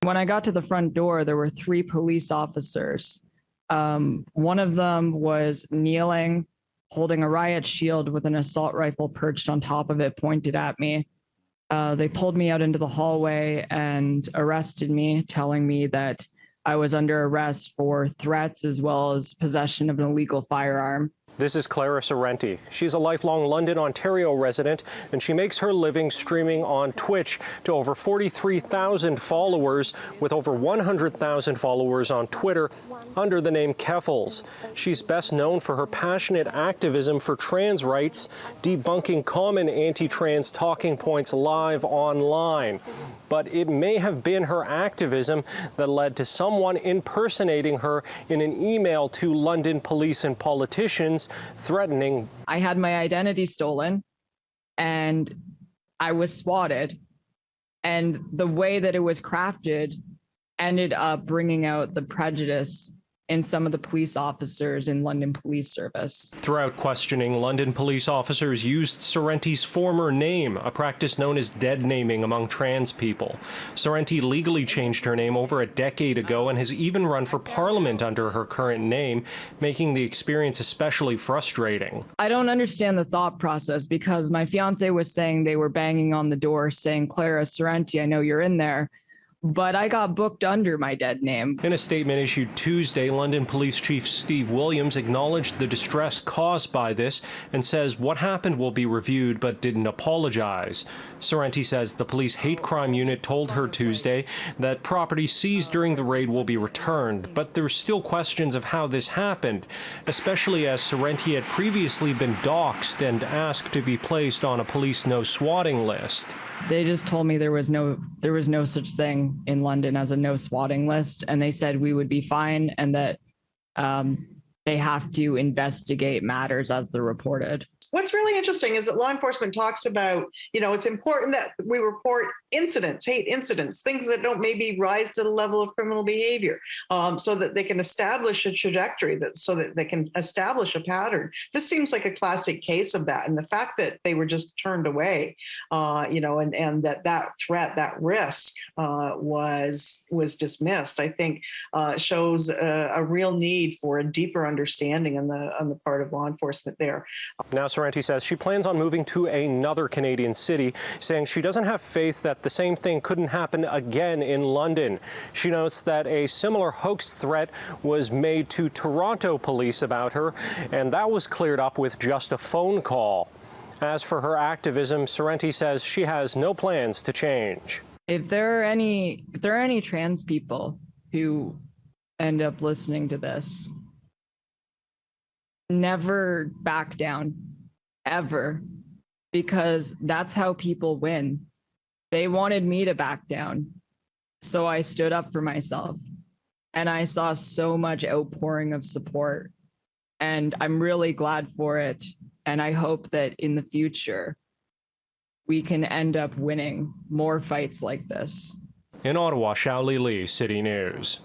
When I got to the front door, there were 3 police officers. One of them was kneeling, holding a riot shield with an assault rifle perched on top of it, pointed at me. They pulled me out into the hallway and arrested me, telling me that I was under arrest for threats as well as possession of an illegal firearm. This is Clara Sorrenti. She's a lifelong London, Ontario resident, and she makes her living streaming on Twitch to over 43,000 followers, with over 100,000 followers on Twitter under the name Keffals. She's best known for her passionate activism for trans rights, debunking common anti-trans talking points live online. But it may have been her activism that led to someone impersonating her in an email to London police and politicians, threatening. I had my identity stolen and I was swatted. And the way that it was crafted ended up bringing out the prejudice in some of the police officers in London Police Service. Throughout questioning, London police officers used Sorrenti's former name, a practice known as dead naming among trans people. Sorrenti legally changed her name over a decade ago and has even run for parliament under her current name, making the experience especially frustrating. I don't understand the thought process, because my fiance was saying they were banging on the door saying, "Clara Sorrenti, I know you're in there." But I got booked under my dead name. In a statement issued Tuesday, London Police Chief Steve Williams acknowledged the distress caused by this and says what happened will be reviewed but didn't apologize. Sorrenti says the police hate crime unit told her Tuesday that property seized during the raid will be returned, but there's still questions of how this happened, especially as Sorrenti had previously been doxxed and asked to be placed on a police no swatting list. They just told me there was no such thing in London as a no swatting list, and they said we would be fine and that they have to investigate matters as they're reported. What's really interesting is that law enforcement talks about, it's important that we report incidents, hate incidents, things that don't maybe rise to the level of criminal behavior, so that they can establish a trajectory, so that they can establish a pattern. This seems like a classic case of that. And the fact that they were just turned away, and that threat, that risk was dismissed, I think shows a real need for a deeper understanding on the part of law enforcement there. Now, Sorrenti says she plans on moving to another Canadian city, saying she doesn't have faith that the same thing couldn't happen again in London. She notes that a similar hoax threat was made to Toronto police about her, and that was cleared up with just a phone call. As for her activism, Sorrenti says she has no plans to change. If there are any trans people who end up listening to this, never back down, ever, because that's how people win. They wanted me to back down, so I stood up for myself, and I saw so much outpouring of support, and I'm really glad for it, and I hope that in the future we can end up winning more fights like this. In Ottawa, Xiaoli Li, City News.